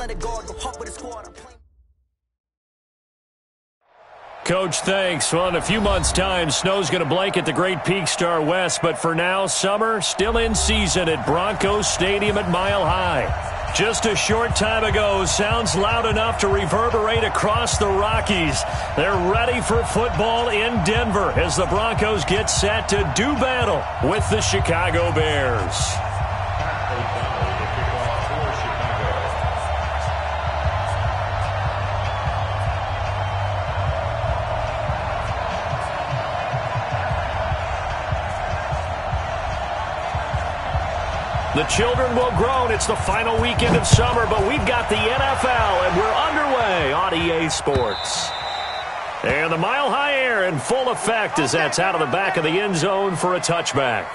let it go. Go hop with the squad. Coach, thanks. Well, in a few months' time, snow's going to blanket the Great Peak Star West, but for now, summer still in season at Broncos Stadium at Mile High. Just a short time ago, sounds loud enough to reverberate across the Rockies. They're ready for football in Denver as the Broncos get set to do battle with the Chicago Bears. The children will groan. It's the final weekend of summer, but we've got the NFL, and we're underway on EA Sports. And the Mile High air in full effect as that's out of the back of the end zone for a touchback.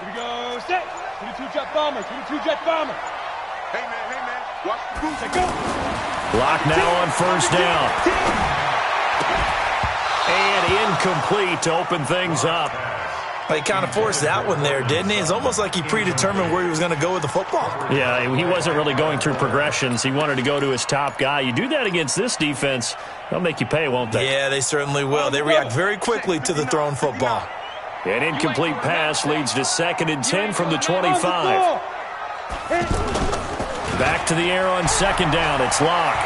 Here we go, set. 22-jet bomber, 22-jet bomber. Hey, man, watch the boots. Go. Block now on first down. And incomplete to open things up. He kind of forced that one there, didn't he? It's almost like he predetermined where he was going to go with the football. Yeah, he wasn't really going through progressions. He wanted to go to his top guy. You do that against this defense, they'll make you pay, won't they? Yeah, they certainly will. They react very quickly to the thrown football. An incomplete pass leads to 2nd and 10 from the 25. Back to the air on 2nd down. It's Locke.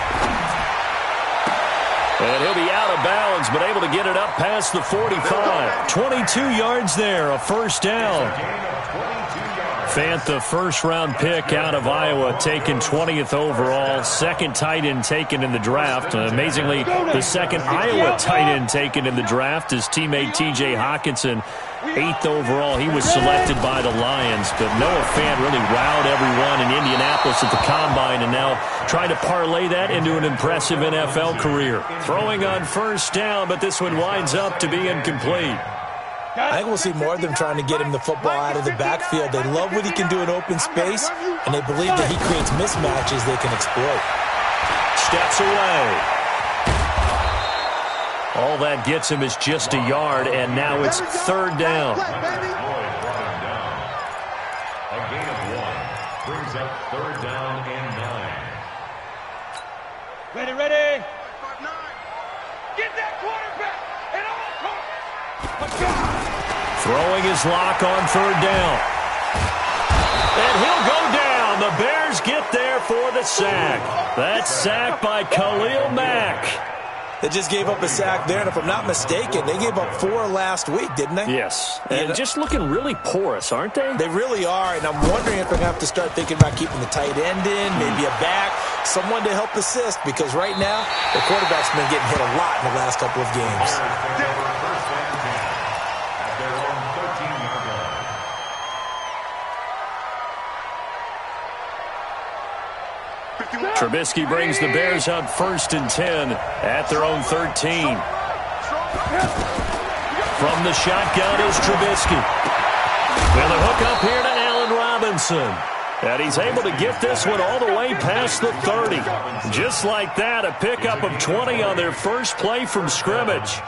And he'll be out of bounds, but able to get it up past the 45. 22 yards there, a first down. Fant, the first-round pick out of Iowa, taken 20th overall. Second tight end taken in the draft. Amazingly, the second Iowa tight end taken in the draft is teammate T.J. Hockenson. 8th overall, he was selected by the Lions. But Noah Fant really wowed everyone in Indianapolis at the Combine, and now trying to parlay that into an impressive NFL career. Throwing on first down, but this one winds up to be incomplete. I think we'll see more of them trying to get him the football out of the backfield. They love what he can do in open space, and they believe that he creates mismatches they can exploit. Steps away. All that gets him is just a yard, and now it's 3rd down. A gain of 1 brings up 3rd down and 9. Ready. Get that quarterback and all. Throwing his Lock on 3rd down. And he'll go down. The Bears get there for the sack. That's sacked by Khalil Mack. They just gave up a sack there, and if I'm not mistaken, they gave up 4 last week, didn't they? Yes. And just looking really porous, aren't they? They really are, and I'm wondering if they're going to have to start thinking about keeping the tight end in, maybe a back, someone to help assist, because right now, the quarterback's been getting hit a lot in the last couple of games. Trubisky brings the Bears up 1st and 10 at their own 13. From the shotgun is Trubisky. And the hook up here to Allen Robinson. And he's able to get this one all the way past the 30. Just like that, a pickup of 20 on their first play from scrimmage.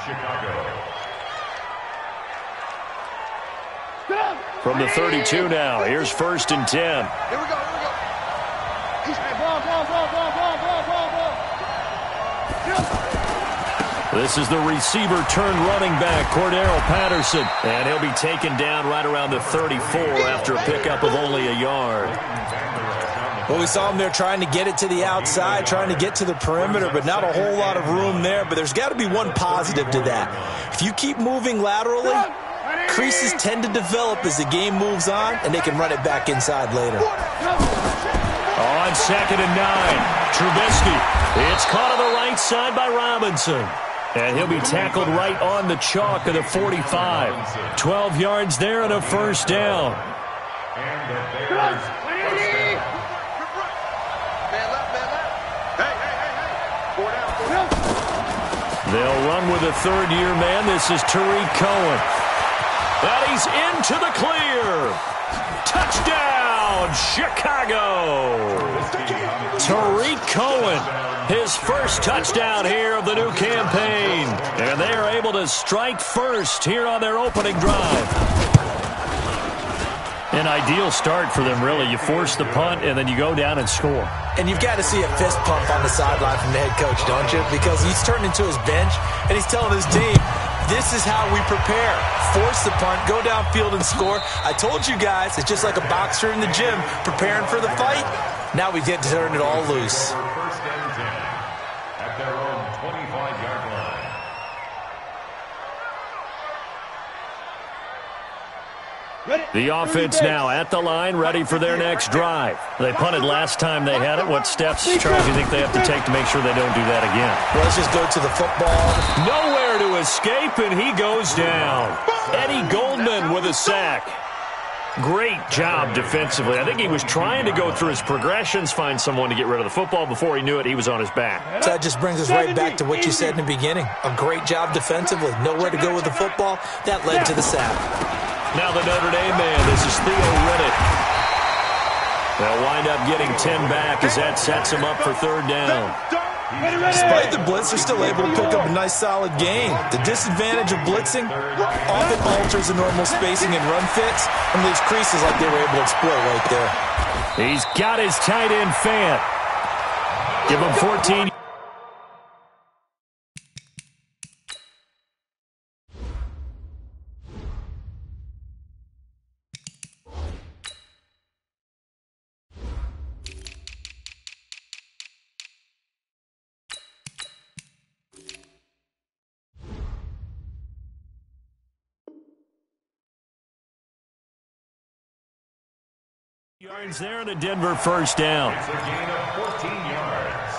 From the 32 now, here's 1st and 10. Here we go. This is the receiver turned running back, Cordero Patterson. And he'll be taken down right around the 34 after a pickup of only a yard. Well, we saw him there trying to get it to the outside, trying to get to the perimeter, but not a whole lot of room there. But there's got to be one positive to that. If you keep moving laterally, creases tend to develop as the game moves on, and they can run it back inside later. On 2nd and 9, Trubisky. It's caught on the right side by Robinson. And he'll be tackled right on the chalk of the 45. 12 yards there and a first down. And the Bears first down. They'll run with a third-year man. This is Tariq Cohen. And he's into the clear. Touchdown, Chicago. Tariq Cohen, his first touchdown here of the new campaign. And they are able to strike first here on their opening drive. An ideal start for them, really. You force the punt, and then you go down and score. And you've got to see a fist pump on the sideline from the head coach, don't you? Because he's turned into his bench, and he's telling his team, this is how we prepare. Force the punt, go downfield and score. I told you guys, it's just like a boxer in the gym preparing for the fight. Now we get to turn it all loose. First and 10 at their own 25-yard line. The offense now at the line, ready for their next drive. They punted last time they had it. What steps, Charles, do you think they have to take to make sure they don't do that again? Well, let's just go to the football. Nowhere to escape, and he goes down. Eddie Goldman with a sack. Great job defensively. I think he was trying to go through his progressions, find someone to get rid of the football. Before he knew it, he was on his back. So that just brings us right back to what you said in the beginning. A great job defensively. Nowhere to go with the football. That led to the sack. Now the Notre Dame man, this is Theo Riddick. They'll wind up getting 10 back as that sets them up for third down. Despite the blitz, they're still able to pick up a nice, solid gain. The disadvantage of blitzing often alters the normal spacing and run fits and leaves creases like they were able to exploit right there. He's got his tight end Fant. Give him 14. Yards there and a Denver first down. It's a gain of 14 yards.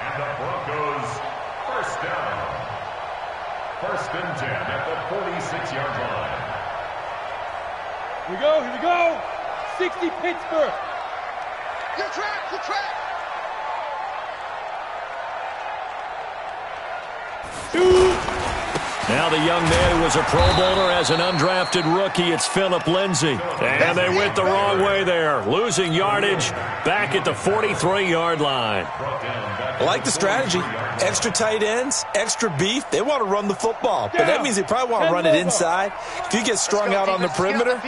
And the Broncos first down. First and 10 at the 46-yard line. Here we go. 60 Pittsburgh. Good track. Shoot. Now the young man who was a Pro Bowler as an undrafted rookie, it's Phillip Lindsay. And they went the wrong way there, losing yardage back at the 43-yard line. I like the strategy. Extra tight ends, extra beef. They want to run the football, but that means they probably want to run it inside. If you get strung out on the perimeter,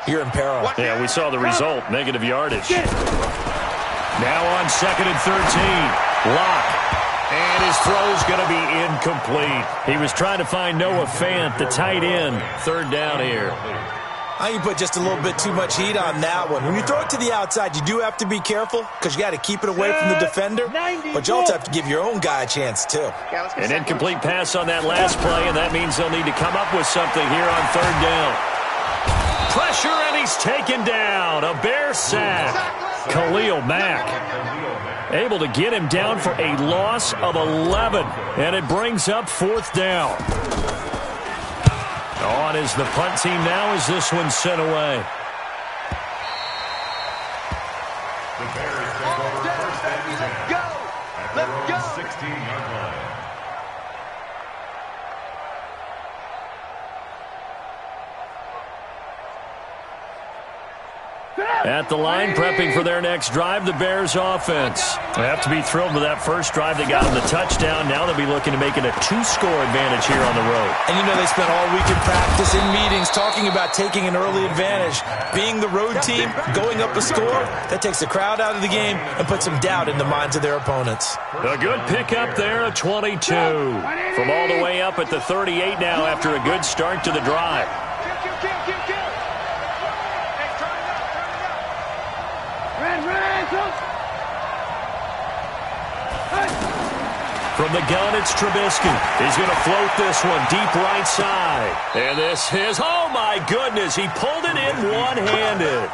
you're in peril. Yeah, we saw the result, negative yardage. Now on 2nd and 13, Locke. And his throw's going to be incomplete. He was trying to find Noah Fant, the tight end. Third down here. I think you put just a little bit too much heat on that one. When you throw it to the outside, you do have to be careful because you got to keep it away from the defender. But you also have to give your own guy a chance, too. An incomplete pass on that last play, and that means they'll need to come up with something here on third down. Pressure, and he's taken down. A Bear sack. Khalil Mack able to get him down for a loss of 11, and it brings up fourth down. On is the punt team now as this one's sent away. The Bears take over first and 10 at their own 16-yard line. At the line, prepping for their next drive, the Bears offense. They have to be thrilled with that first drive. They got them the touchdown. Now they'll be looking to make it a 2-score advantage here on the road. And you know they spent all week in practice, in meetings, talking about taking an early advantage. Being the road team, going up a score, that takes the crowd out of the game and puts some doubt in the minds of their opponents. A good pickup there, a 22. From all the way up at the 38 now after a good start to the drive. From the gun, it's Trubisky. He's going to float this one deep right side. And this is, oh my goodness, he pulled it in one-handed.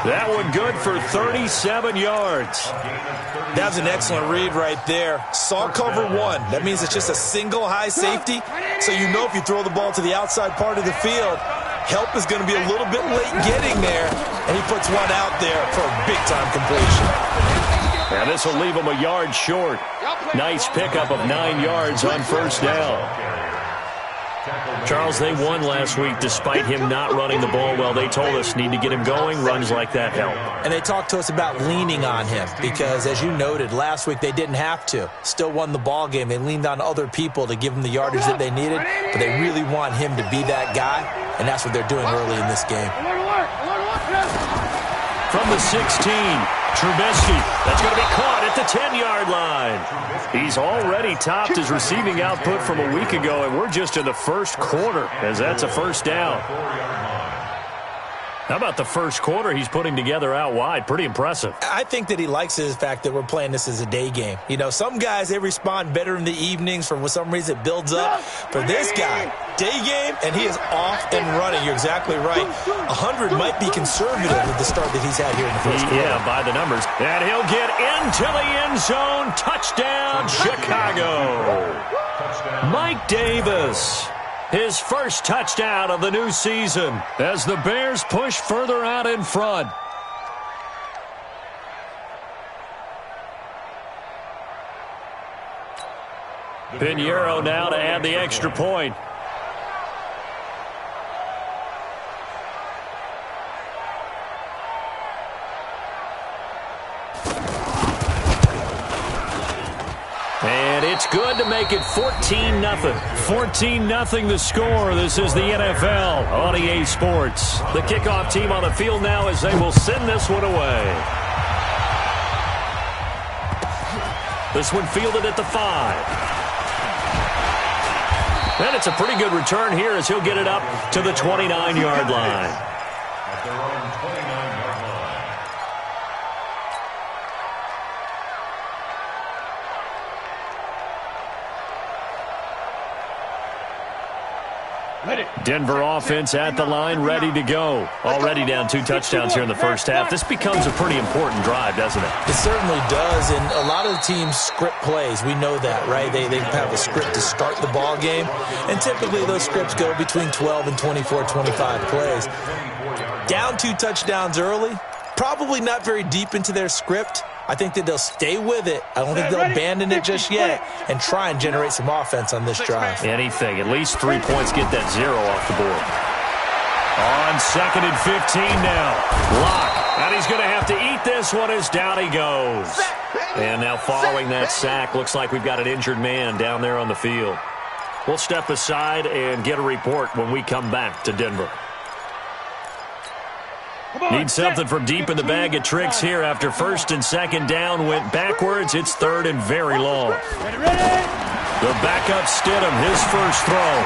That one good for 37 yards. That was an excellent read right there. Saw cover one. That means it's just a single high safety. So you know if you throw the ball to the outside part of the field, help is going to be a little bit late getting there. And he puts one out there for a big-time completion. And this will leave him a yard short. Nice pickup of 9 yards on first down. Charles, they won last week despite him not running the ball well. They told us need to get him going. Runs like that help. And they talked to us about leaning on him because, as you noted, last week they didn't have to. Still won the ball game. They leaned on other people to give them the yardage that they needed, but they really want him to be that guy, and that's what they're doing early in this game. From the 16, Trubisky. That's going to be caught at the 10-yard line. He's already topped his receiving output from a week ago, and we're just in the first quarter as that's a first down. How about the first quarter he's putting together out wide? Pretty impressive. I think that he likes the fact that we're playing this as a day game. You know, some guys, they respond better in the evenings. For some reason, it builds up. For this guy, day game, and he is off and running. You're exactly right. 100 might be conservative with the start that he's had here in the first quarter. Yeah, by the numbers. And he'll get into the end zone. Touchdown, Chicago. Mike Davis. His first touchdown of the new season as the Bears push further out in front. Pinheiro now to add the extra point. And it's good to make it 14-0. 14-0 the score. This is the NFL on EA Sports. The kickoff team on the field now as they will send this one away. This one fielded at the 5. And it's a pretty good return here as he'll get it up to the 29-yard line. At their own 29-yard line. Denver offense at the line, ready to go. Already down 2 touchdowns here in the first half. This becomes a pretty important drive, doesn't it? It certainly does, and a lot of the teams script plays. We know that, right? They have a script to start the ball game, and typically those scripts go between 12 and 24, 25 plays. Down 2 touchdowns early, probably not very deep into their script. I think that they'll stay with it. I don't think they'll abandon it just yet and try and generate some offense on this drive. Anything. At least 3 points, get that 0 off the board. On 2nd and 15 now. Lock. And he's going to have to eat this one as down he goes. And now following that sack, looks like we've got an injured man down there on the field. We'll step aside and get a report when we come back to Denver. Need something from deep in the bag of tricks here after 1st and 2nd down went backwards. It's 3rd and very long. The backup Stidham, his first throw.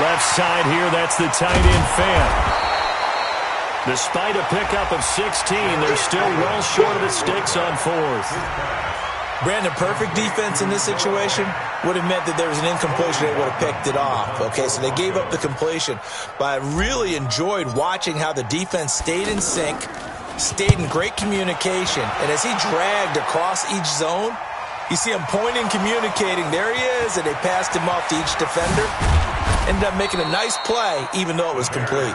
Left side here, that's the tight end Fant. Despite a pickup of 16, they're still well short of the sticks on 4th. Brandon, perfect defense in this situation would have meant that there was an incompletion. They would have picked it off. Okay, so they gave up the completion. But I really enjoyed watching how the defense stayed in sync, stayed in great communication. And as he dragged across each zone, you see him pointing, communicating. There he is, and they passed him off to each defender. Ended up making a nice play, even though it was complete.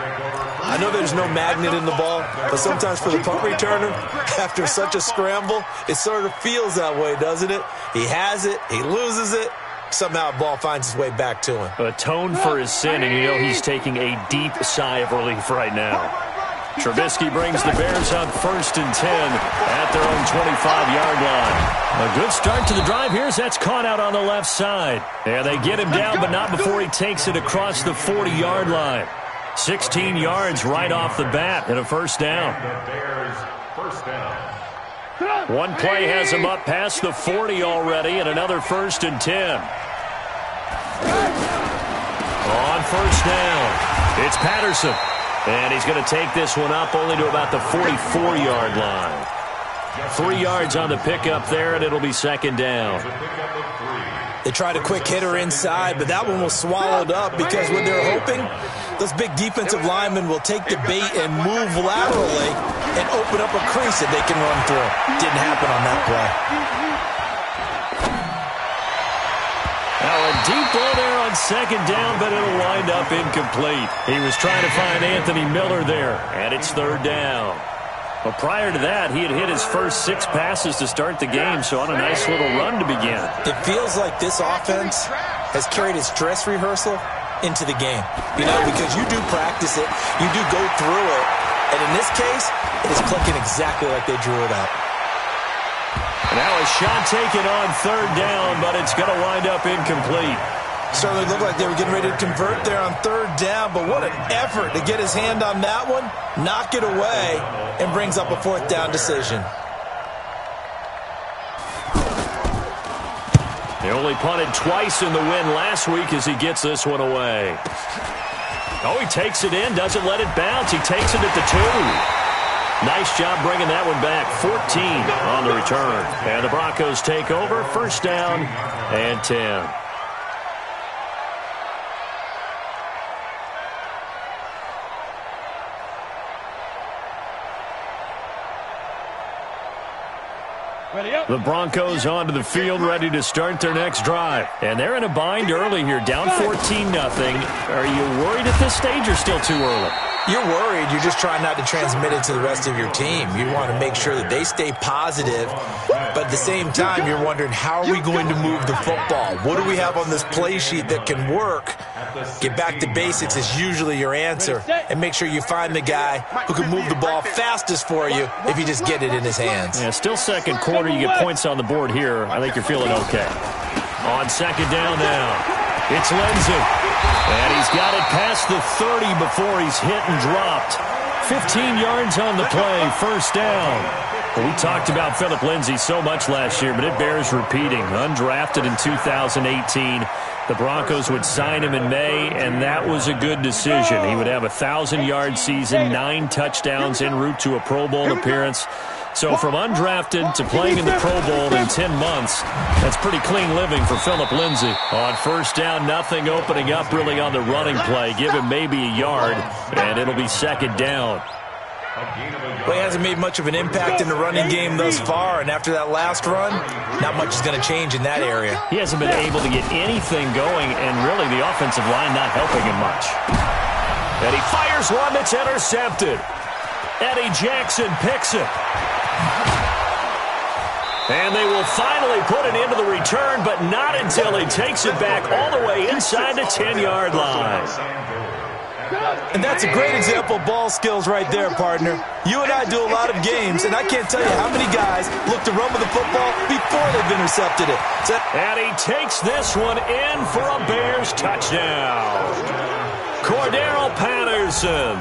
I know there's no magnet in the ball, but sometimes for the punt returner, after such a scramble, it sort of feels that way, doesn't it? He has it, he loses it, somehow the ball finds its way back to him. Atone for his sin, and you know he's taking a deep sigh of relief right now. Trubisky brings the Bears up 1st and 10 at their own 25-yard line. A good start to the drive here as that's caught out on the left side. And they get him down, but not before he takes it across the 40-yard line. 16 yards right off the bat and a first down. One play has him up past the 40 already and another 1st and 10. On first down, it's Patterson. And he's going to take this one up only to about the 44-yard line. 3 yards on the pickup there, and it'll be 2nd down. They tried a quick hitter inside, but that one was swallowed up because what they're hoping, those big defensive linemen will take the bait and move laterally and open up a crease that they can run through. Didn't happen on that play. Now a deep ball there on 2nd down, but it'll wind up incomplete. He was trying to find Anthony Miller there, and it's 3rd down. Well, prior to that, he had hit his first 6 passes to start the game, so on a nice little run to begin. It feels like this offense has carried its dress rehearsal into the game. You know, because you do practice it, you do go through it, and in this case, it is clicking exactly like they drew it up. Now a shot taken on 3rd down, but it's going to wind up incomplete. Certainly looked like they were getting ready to convert there on 3rd down, but what an effort to get his hand on that one, knock it away, and brings up a 4th down decision. They only punted twice in the win last week as he gets this one away. Oh, he takes it in, doesn't let it bounce. He takes it at the 2. Nice job bringing that one back. 14 on the return. And the Broncos take over. 1st down and 10. The Broncos onto the field, ready to start their next drive. And they're in a bind early here, down 14-0. Are you worried at this stage or still too early? You're worried. You're just trying not to transmit it to the rest of your team. You want to make sure that they stay positive, but at the same time, you're wondering, how are we going to move the football? What do we have on this play sheet that can work? Get back to basics is usually your answer, and make sure you find the guy who can move the ball fastest for you if you just get it in his hands. Yeah, still 2nd quarter. You get points on the board here. I think you're feeling okay. On 2nd down now, it's Lindsey. And he's got it past the 30 before he's hit and dropped. 15 yards on the play, 1st down. Well, we talked about Philip Lindsay so much last year, but it bears repeating. Undrafted in 2018. The Broncos would sign him in May, and that was a good decision. He would have a 1,000-yard season, 9 touchdowns en route to a Pro Bowl appearance. So from undrafted to playing in the Pro Bowl in 10 months, that's pretty clean living for Philip Lindsay. On 1st down, nothing opening up really on the running play. Give him maybe a yard, and it'll be 2nd down. Well, he hasn't made much of an impact in the running game thus far, and after that last run, not much is going to change in that area. He hasn't been able to get anything going, and really the offensive line not helping him much. And he fires one that's intercepted. Eddie Jackson picks it. And they will finally put it into the return, but not until he takes it back all the way inside the 10-yard line. And that's a great example of ball skills right there, partner. You and I do a lot of games, and I can't tell you how many guys look to run with the football before they've intercepted it. And he takes this one in for a Bears touchdown. Cordero Patterson.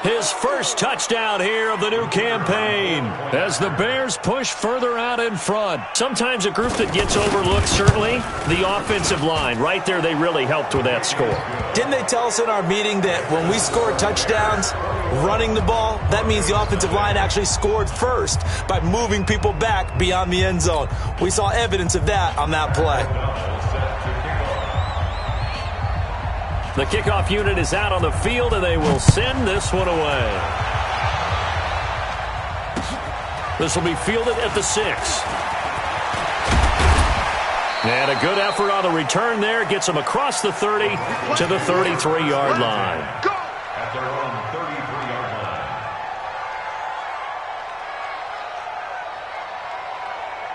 His first touchdown here of the new campaign as the Bears push further out in front. Sometimes a group that gets overlooked, certainly, the offensive line. Right there, they really helped with that score. Didn't they tell us in our meeting that when we score touchdowns running the ball, that means the offensive line actually scored first by moving people back beyond the end zone? We saw evidence of that on that play. The kickoff unit is out on the field, and they will send this one away. This will be fielded at the 6. And a good effort on the return there. Gets them across the 30 to the 33-yard line. At their own 33-yard line.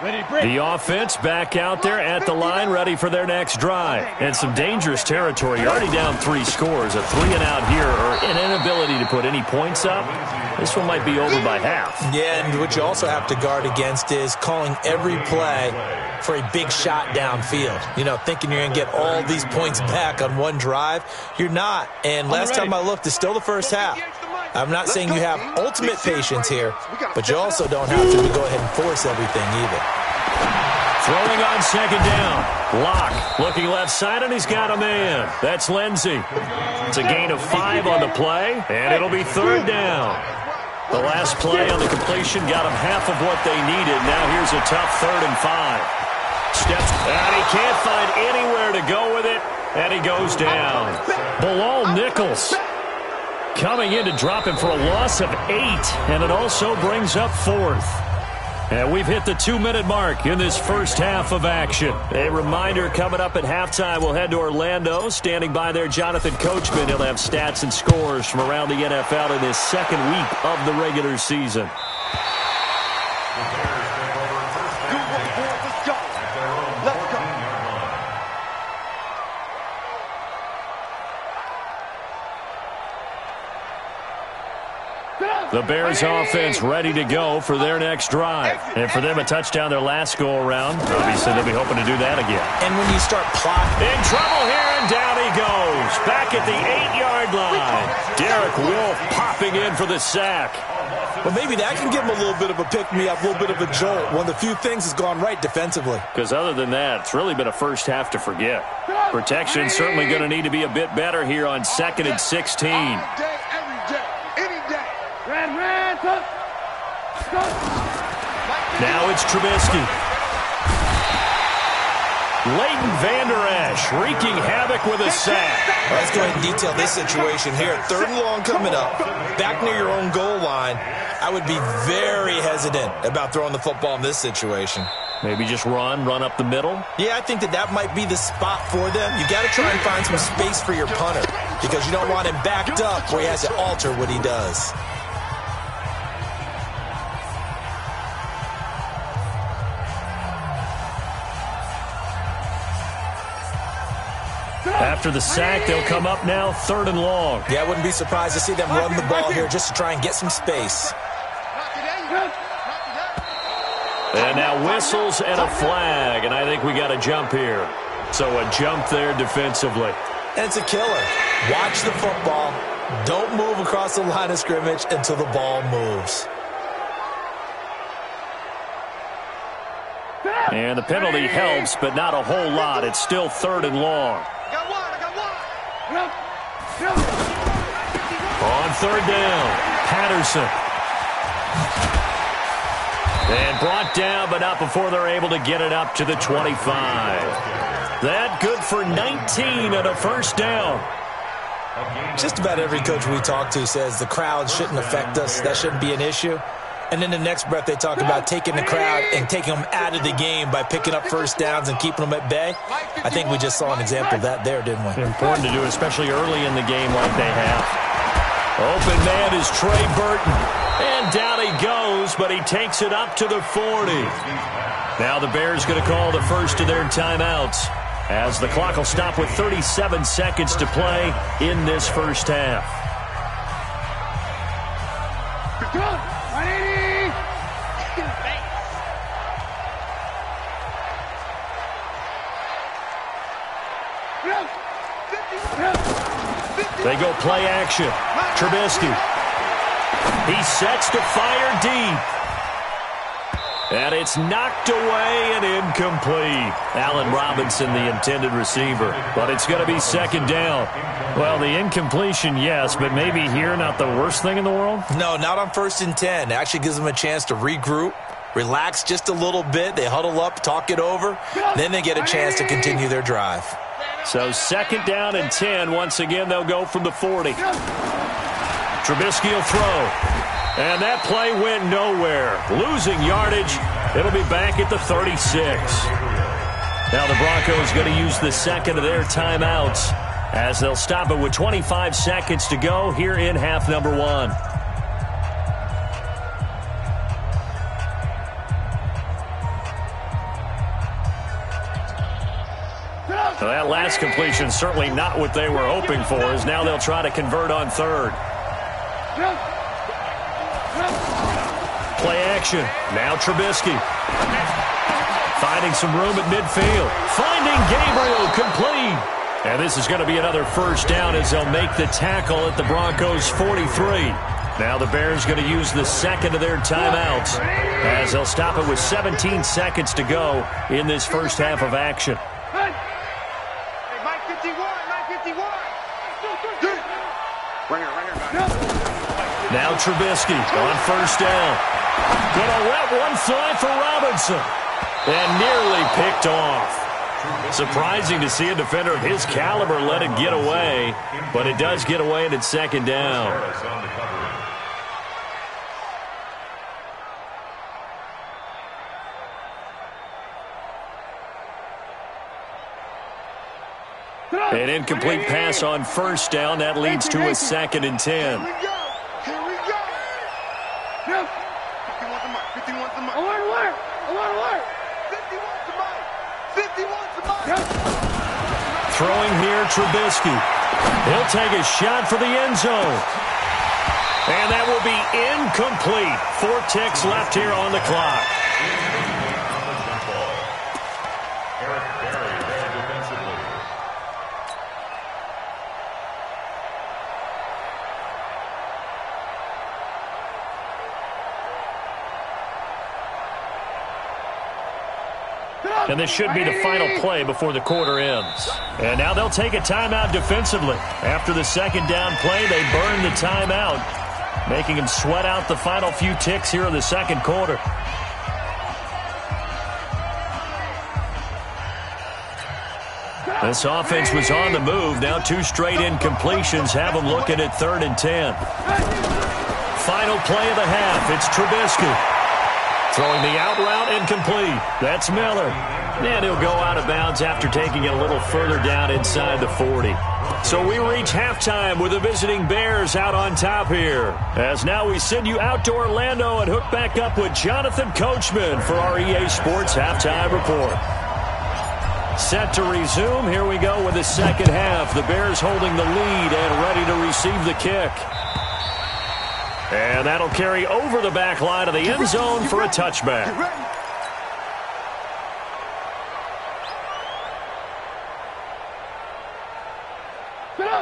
The offense back out there at the line, ready for their next drive. And some dangerous territory. You're already down 3 scores. A 3-and-out here, or an inability to put any points up. This one might be over by half. Yeah, and what you also have to guard against is calling every play for a big shot downfield. You know, thinking you're going to get all these points back on one drive. You're not. And last time I looked, it's still the first half. I'm not saying you have ultimate patience here, but you also don't have to go ahead and force everything either. Throwing on second down. Locke looking left side, and he's got a man. That's Lindsey. It's a gain of 5 on the play, and it'll be 3rd down. The last play on the completion got him half of what they needed. Now here's a tough 3rd and 5. Steps, and he can't find anywhere to go with it, and he goes down. Bilal Nichols coming in to drop him for a loss of 8, and it also brings up 4th. And we've hit the 2-minute mark in this first half of action. A reminder, coming up at halftime, we'll head to Orlando. Standing by there, Jonathan Coachman. He'll have stats and scores from around the NFL in this second week of the regular season. The Bears offense ready to go for their next drive. And for them, a touchdown their last go-around. Obviously, they'll be hoping to do that again. And when you start plotting. In trouble here, and down he goes. Back at the 8-yard line. Derek Wolfe popping in for the sack. Well, maybe that can give him a little bit of a pick-me-up, a little bit of a jolt. One of the few things has gone right defensively. Because other than that, it's really been a first half to forget. Protection certainly going to need to be a bit better here on 2nd and 16. Now it's Trubisky. Leighton Vander Esch wreaking havoc with a sack. Let's go ahead and detail this situation here. 3rd and long coming up, back near your own goal line. I would be very hesitant about throwing the football in this situation. Maybe just run up the middle? Yeah, I think that might be the spot for them. You got to try and find some space for your punter because you don't want him backed up where he has to alter what he does. After the sack, they'll come up now 3rd and long. Yeah, I wouldn't be surprised to see them run the ball here just to try and get some space. And now whistles and a flag, and I think we got a jump here. So a jump there defensively. And it's a killer. Watch the football. Don't move across the line of scrimmage until the ball moves. And the penalty helps, but not a whole lot. It's still 3rd and long. On 3rd down, Patterson. And brought down, but not before they're able to get it up to the 25. That good for 19 and a 1st down. Just about every coach we talk to says the crowd shouldn't affect us. That shouldn't be an issue. And in the next breath, they talk about taking the crowd and taking them out of the game by picking up 1st downs and keeping them at bay. I think we just saw an example of that there, didn't we? Important to do, especially early in the game like they have. Open man is Trey Burton. And down he goes, but he takes it up to the 40. Now the Bears going to call the first of their timeouts as the clock will stop with 37 seconds to play in this first half. They go play action. Trubisky. He sets to fire deep. And it's knocked away and incomplete. Allen Robinson, the intended receiver. But it's going to be 2nd down. Well, the incompletion, yes, but maybe here not the worst thing in the world? No, not on 1st and 10. It actually gives them a chance to regroup, relax just a little bit. They huddle up, talk it over. Then they get a chance to continue their drive. So 2nd down and 10. Once again, they'll go from the 40. Trubisky will throw. And that play went nowhere. Losing yardage. It'll be back at the 36. Now the Broncos going to use the 2nd of their timeouts as they'll stop it with 25 seconds to go here in half number 1. Well, that last completion certainly not what they were hoping for, as now they'll try to convert on third. Play action. Now Trubisky. Finding some room at midfield. Finding Gabriel, complete. And this is going to be another first down as they'll make the tackle at the Broncos' 43. Now the Bears going to use the second of their timeouts as they'll stop it with 17 seconds to go in this first half of action. Now Trubisky on first down. Gonna let one fly for Robinson. And nearly picked off. Surprising to see a defender of his caliber let it get away, but it does get away and it's second down. An incomplete pass on first down. That leads to a 2nd and 10. Here we go. No. 51's the mark. 51's the mark. Alert. 51's the mark. 51's the mark. Throwing here, Trubisky. He'll take a shot for the end zone. And that will be incomplete. 4 ticks left here on the clock. And this should be the final play before the quarter ends. And now they'll take a timeout defensively. After the second down play, they burn the timeout, making them sweat out the final few ticks here in the second quarter. This offense was on the move. Now 2 straight incompletions have them looking at 3rd and 10. Final play of the half. It's Trubisky. Throwing the out route incomplete. That's Miller. And he'll go out of bounds after taking it a little further down inside the 40. So we reach halftime with the visiting Bears out on top here. As now we send you out to Orlando and hook back up with Jonathan Coachman for our EA Sports Halftime Report. Set to resume. Here we go with the second half. The Bears holding the lead and ready to receive the kick. And that'll carry over the back line of the end zone for a touchback.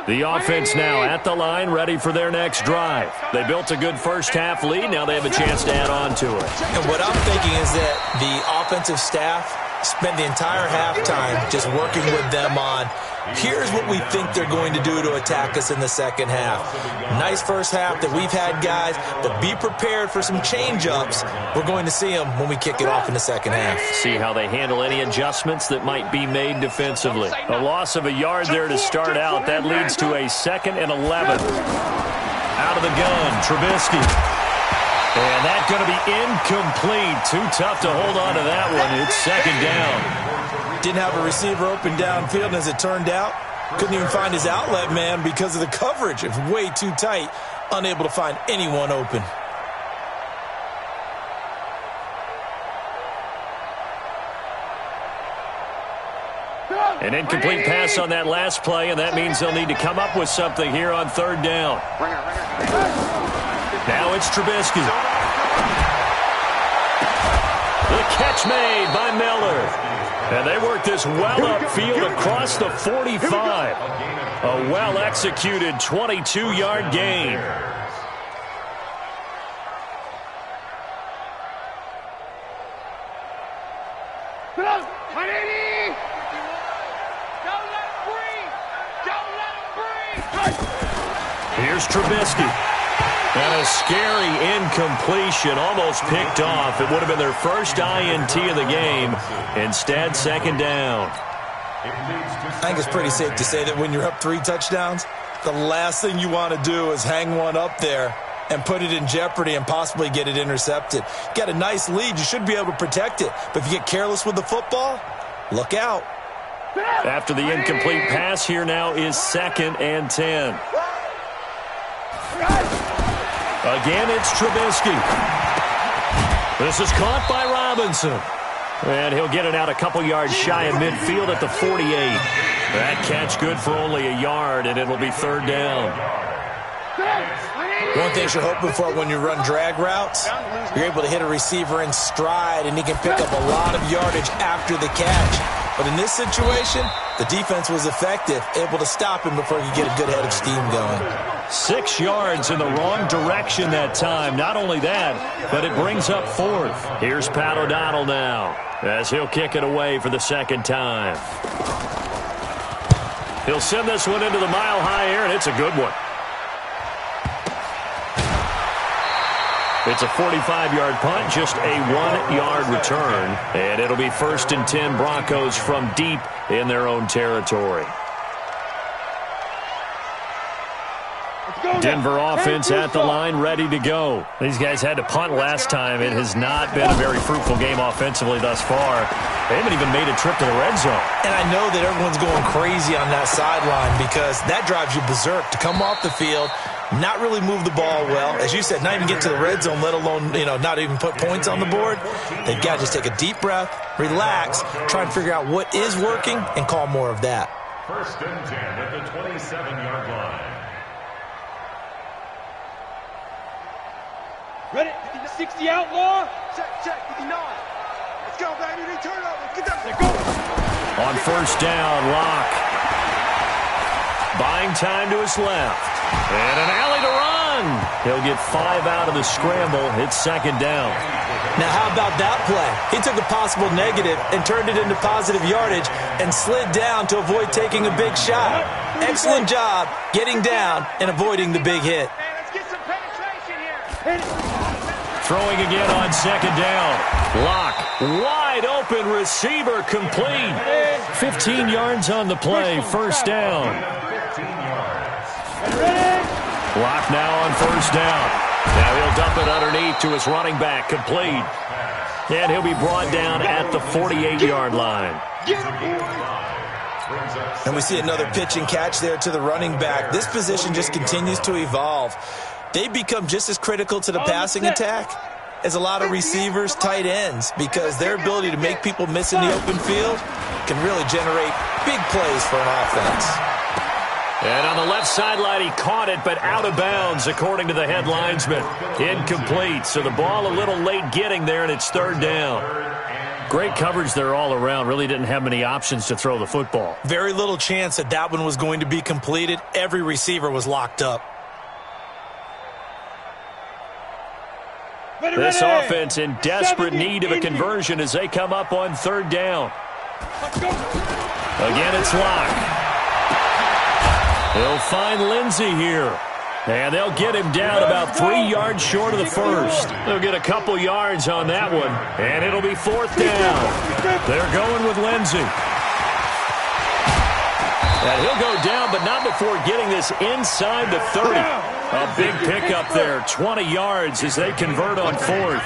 The offense now at the line, ready for their next drive. They built a good first half lead. Now they have a chance to add on to it. And what I'm thinking is that the offensive staff spent the entire halftime just working with them on, here's what we think they're going to do to attack us in the second half. Nice first half that we've had, guys, but be prepared for some change-ups. We're going to see them when we kick it off in the second half. See how they handle any adjustments that might be made defensively. A loss of a yard there to start out. That leads to a 2nd and 11. Out of the gun, Trubisky. And that's going to be incomplete. Too tough to hold on to that one. It's second down. Didn't have a receiver open downfield, and as it turned out, couldn't even find his outlet man because of the coverage. It's way too tight. Unable to find anyone open. An incomplete pass on that last play, and that means they'll need to come up with something here on third down. Now it's Trubisky. The catch made by Miller. And they work this well upfield across the 45. A well-executed 22-yard gain. Here's Trubisky. And a scary incompletion, almost picked off. It would have been their first INT of the game. Instead, second down. I think it's pretty safe to say that when you're up 3 touchdowns, the last thing you want to do is hang one up there and put it in jeopardy and possibly get it intercepted. Got a nice lead. You should be able to protect it. But if you get careless with the football, look out. After the incomplete pass, here now is 2nd and 10. Again, it's Trubisky. This is caught by Robinson. And he'll get it out a couple yards shy of midfield at the 48. That catch good for only a yard, and it'll be third down. One thing you're hoping for when you run drag routes, you're able to hit a receiver in stride, and he can pick up a lot of yardage after the catch. But in this situation, the defense was effective, able to stop him before he could get a good head of steam going. 6 yards in the wrong direction that time. Not only that, but it brings up fourth. Here's Pat O'Donnell now, as he'll kick it away for the second time. He'll send this one into the mile-high air, and it's a good one. It's a 45-yard punt, just a 1-yard return. And it'll be 1st and 10 Broncos from deep in their own territory. Denver offense at the line, ready to go. These guys had to punt last time. It has not been a very fruitful game offensively thus far. They haven't even made a trip to the red zone. And I know that everyone's going crazy on that sideline because that drives you berserk to come off the field, not really move the ball well. As you said, not even get to the red zone, let alone, not even put points on the board. They've got to just take a deep breath, relax, try and figure out what is working, and call more of that. 1st and 10 at the 27-yard line. Ready? 60 outlaw. Check. 59. Let's go, baby. They turn over. Get that. Go. On 1st down, Locke. Buying time to his left. And an alley to run. He'll get 5 out of the scramble. It's 2nd down. Now, how about that play? He took a possible negative and turned it into positive yardage and slid down to avoid taking a big shot. Excellent job getting down and avoiding the big hit. Let's get some penetration here. Throwing again on 2nd down. Locke, wide open receiver, complete. 15 yards on the play, 1st down. 15 yards. Locke now on 1st down. Now he'll dump it underneath to his running back, complete. And he'll be brought down at the 48-yard line. And we see another pitch and catch there to the running back. This position just continues to evolve. They become just as critical to the passing attack as a lot of receivers, tight ends, because their ability to make people miss in the open field can really generate big plays for an offense. And on the left sideline, he caught it, but out of bounds, according to the head linesman. Incomplete, so the ball a little late getting there, and it's 3rd down. Great coverage there all around. Really didn't have many options to throw the football. Very little chance that that one was going to be completed. Every receiver was locked up. This offense in desperate need of a conversion as they come up on 3rd down. Again, it's Locke. They'll find Lindsey here. And they'll get him down about 3 yards short of the first. They'll get a couple yards on that one, and it'll be 4th down. They're going with Lindsey. And he'll go down, but not before getting this inside the 30. A big pickup there, 20 yards as they convert on 4th.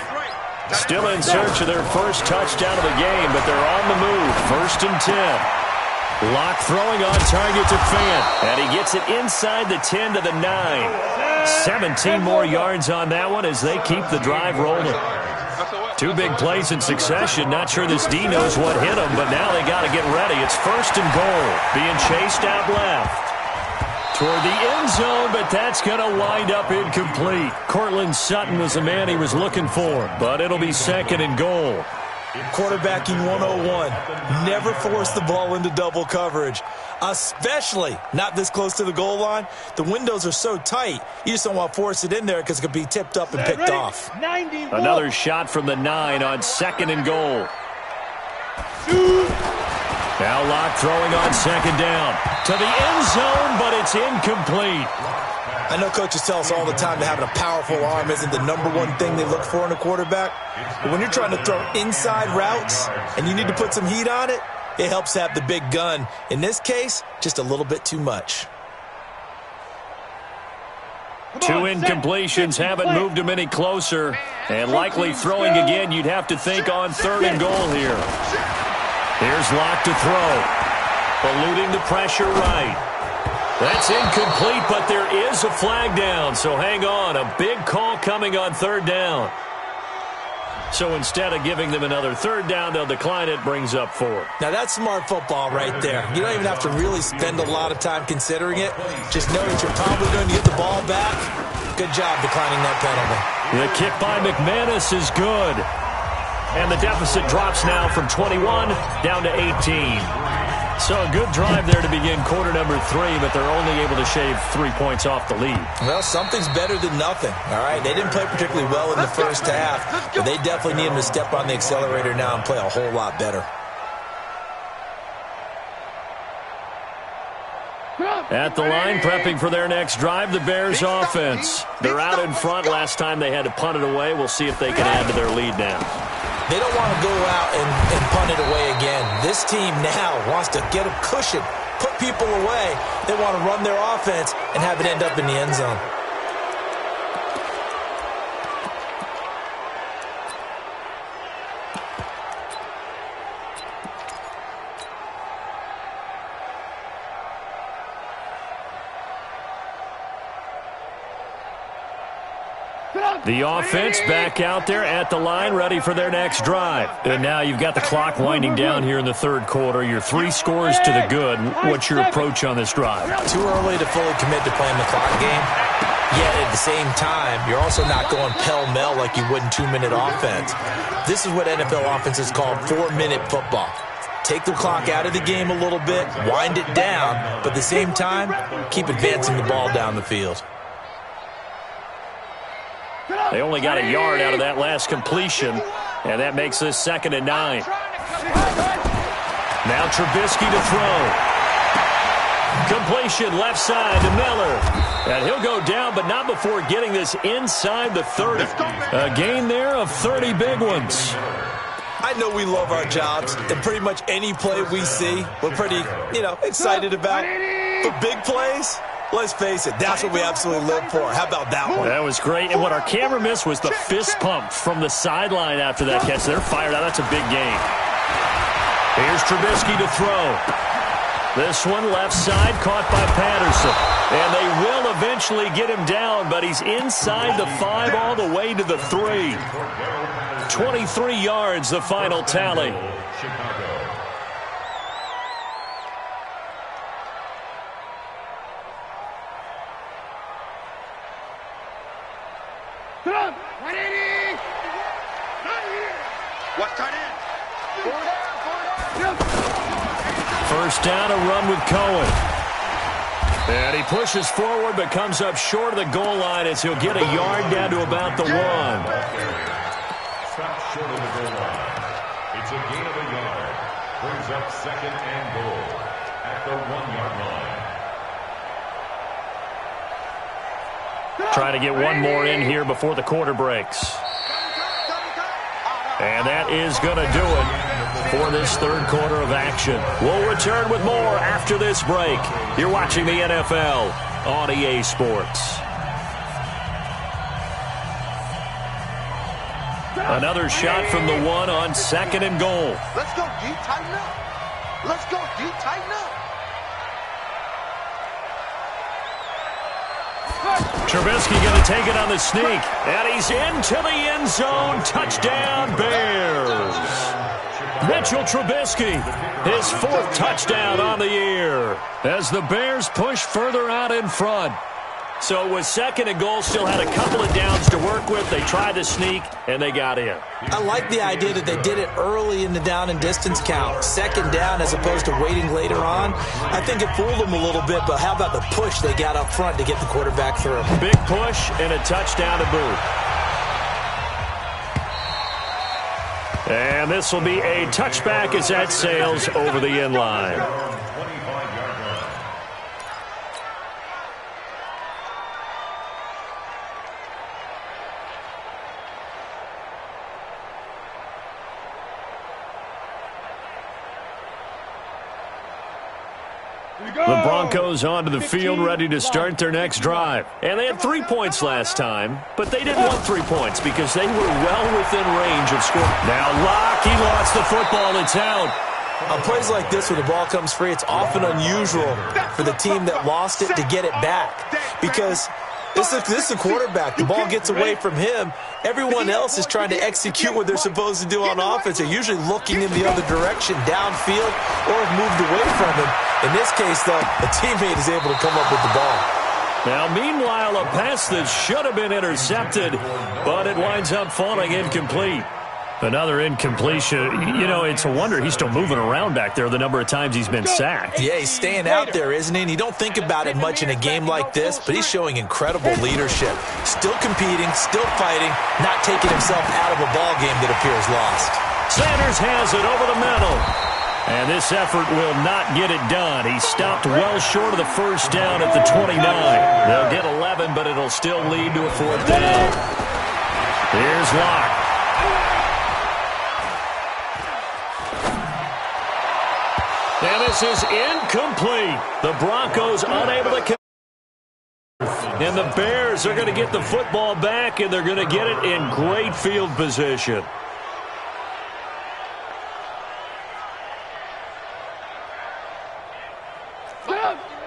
Still in search of their first touchdown of the game, but they're on the move. 1st and 10. Locke throwing on target to Fant, and he gets it inside the 10 to the 9. 17 more yards on that one as they keep the drive rolling. 2 big plays in succession. Not sure this D knows what hit them, but now they got to get ready. It's 1st and goal, being chased out left. Toward the end zone, but that's going to wind up incomplete. Cortland Sutton was the man he was looking for, but it'll be 2nd and goal. Quarterbacking 101. Never force the ball into double coverage, especially not this close to the goal line. The windows are so tight, you just don't want to force it in there because it could be tipped up and picked off. Another shot from the 9 on 2nd and goal. Now Locke throwing on 2nd down. To the end zone, but it's incomplete. I know coaches tell us all the time that having a powerful arm isn't the #1 thing they look for in a quarterback. But when you're trying to throw inside routes and you need to put some heat on it, it helps have the big gun. In this case, just a little bit too much. 2 incompletions haven't moved him any closer. And likely throwing again, you'd have to think on 3rd and goal here. Here's Locke to throw. Eluding the pressure right. That's incomplete, but there is a flag down, so hang on. A big call coming on 3rd down. So instead of giving them another third down, they'll decline it, brings up 4. Now, that's smart football right there. You don't even have to really spend a lot of time considering it. Just know that you're probably going to get the ball back. Good job declining that penalty. The kick by McManus is good. And the deficit drops now from 21 down to 18. So a good drive there to begin quarter number 3, but they're only able to shave 3 points off the lead. Well, something's better than nothing, all right? They didn't play particularly well in the first half, but they definitely need them to step on the accelerator now and play a whole lot better. At the line, prepping for their next drive, the Bears offense. They're out in front. Last time they had to punt it away. We'll see if they can add to their lead now. They don't want to go out and punt it away again. This team now wants to get a cushion, put people away. They want to run their offense and have it end up in the end zone. The offense back out there at the line, ready for their next drive. And now you've got the clock winding down here in the third quarter. Your 3 scores to the good. What's your approach on this drive? Too early to fully commit to playing the clock game. Yet at the same time, you're also not going pell-mell like you would in 2-minute offense. This is what NFL offenses call 4-minute football. Take the clock out of the game a little bit, wind it down, but at the same time, keep advancing the ball down the field. They only got a yard out of that last completion, and that makes this 2nd and 9. Now Trubisky to throw. Completion left side to Miller. And he'll go down, but not before getting this inside the 30. A gain there of 30 big ones. I know we love our jobs, and pretty much any play we see, we're pretty, excited about. But big plays, let's face it, that's what we absolutely live for. How about that one? That was great. And what our camera missed was the fist pump from the sideline after that catch. They're fired out. That's a big gain. Here's Trubisky to throw. This one left side caught by Patterson. And they will eventually get him down, but he's inside the 5 all the way to the 3. 23 yards, the final tally. First down, a run with Cohen. And he pushes forward but comes up short of the goal line as he'll get a yard down to about the 1. Stop short of the goal line. It's a gain of a yard. Brings up 2nd and goal at the 1-yard line. Trying to get one more in here before the quarter breaks. And that is going to do it for this third quarter of action. We'll return with more after this break. You're watching the NFL on EA Sports. Another shot from the 1 on 2nd and goal. Let's go deep, tighten up. Let's go deep, tighten up. Trubisky going to take it on the sneak. And he's into the end zone. Touchdown, Bears. Mitchell Trubisky, his 4th touchdown on the year as the Bears push further out in front. So it was 2nd and goal, still had a couple of downs to work with. They tried to sneak, and they got in. I like the idea that they did it early in the down and distance count. 2nd down as opposed to waiting later on. I think it fooled them a little bit, but how about the push they got up front to get the quarterback through? Big push and a touchdown to boot. And this will be a touchback as that sails over the end line. The Broncos onto the field, ready to start their next drive. And they had 3 points last time, but they didn't want 3 points because they were well within range of scoring. Now Locke, he lost the football. It's out. On plays like this where the ball comes free, it's often unusual for the team that lost it to get it back because This is the quarterback. The ball gets away from him. Everyone else is trying to execute what they're supposed to do on offense. They're usually looking in the other direction, downfield, or have moved away from him. In this case, though, a teammate is able to come up with the ball. Now, meanwhile, a pass that should have been intercepted, but it winds up falling incomplete. Another incompletion. You know, it's a wonder he's still moving around back there the number of times he's been sacked. Yeah, he's staying out there, isn't he? And you don't think about it much in a game like this, but he's showing incredible leadership. Still competing, still fighting, not taking himself out of a ball game that appears lost. Sanders has it over the middle. And this effort will not get it done. He stopped well short of the first down at the 29. They'll get 11, but it'll still lead to a fourth down. Here's Locke. And this is incomplete. The Broncos unable to connect. And the Bears are going to get the football back, and they're going to get it in great field position.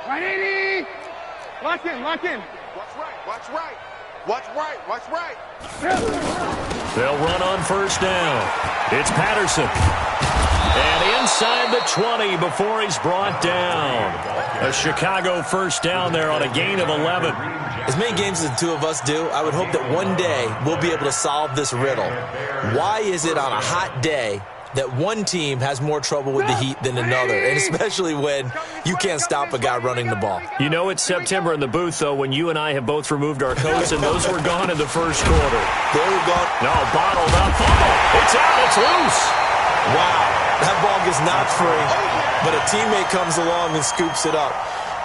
Right, lock in, lock in. Watch right, watch right. Watch right, watch right. They'll run on first down. It's Patterson. And inside the 20 before he's brought down. A Chicago first down there on a gain of 11. As many games as the two of us do, I would hope that one day we'll be able to solve this riddle. Why is it on a hot day that one team has more trouble with the heat than another, and especially when you can't stop a guy running the ball? You know it's September in the booth, though, when you and I have both removed our coats, and those were gone in the first quarter. They were gone. No, bottled up. Fumble. It's out. It's loose. Wow. That ball gets knocked free, but a teammate comes along and scoops it up.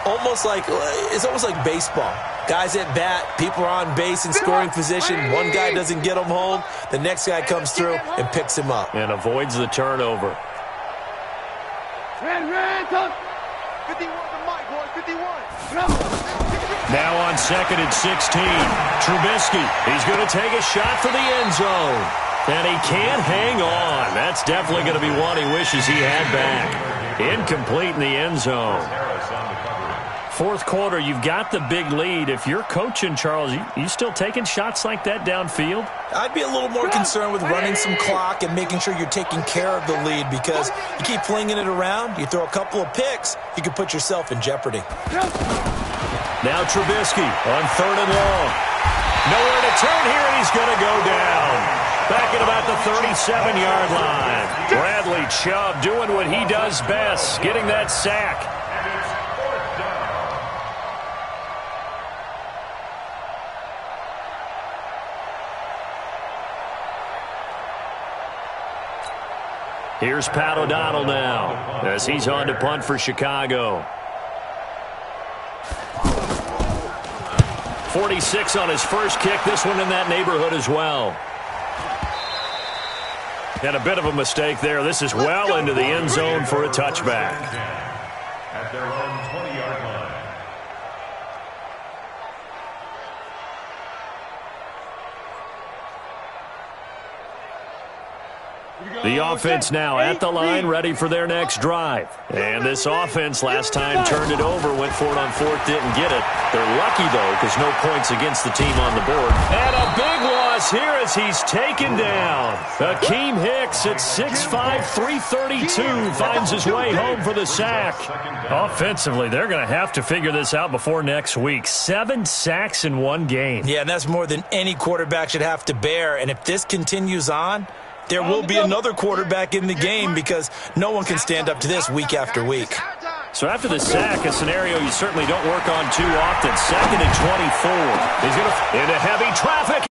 It's almost like baseball. Guys at bat, people are on base in scoring position. One guy doesn't get him home. The next guy comes through and picks him up. And avoids the turnover. Red, 51 to Mike, boy, 51. Now on second and 16. Trubisky. He's going to take a shot for the end zone. And he can't hang on. That's definitely going to be one he wishes he had back. Incomplete in the end zone. Fourth quarter, you've got the big lead. If you're coaching, Charles, you still taking shots like that downfield? I'd be a little more concerned with running some clock and making sure you're taking care of the lead, because you keep flinging it around, you throw a couple of picks, you could put yourself in jeopardy. Now Trubisky on third and long. Nowhere to turn here, and he's going to go down. Back at about the 37-yard line. Bradley Chubb doing what he does best, getting that sack. Here's Pat O'Donnell now as he's on to punt for Chicago. 46 on his first kick. This one in that neighborhood as well. And a bit of a mistake there. This is well into the end zone for a touchback. At their own 20-yard line. The offense now at the line, ready for their next drive. And this offense last time turned it over, went for it on fourth, didn't get it. They're lucky, though, because no points against the team on the board. And a big loss here as he's taken down. Akeem Hicks at 6'5", 332 finds his way home for the sack. Offensively, they're going to have to figure this out before next week. 7 sacks in one game. Yeah, and that's more than any quarterback should have to bear. And if this continues on, there will be another quarterback in the game, because no one can stand up to this week after week. So after the sack, a scenario you certainly don't work on too often. Second and 24. He's going to into heavy traffic,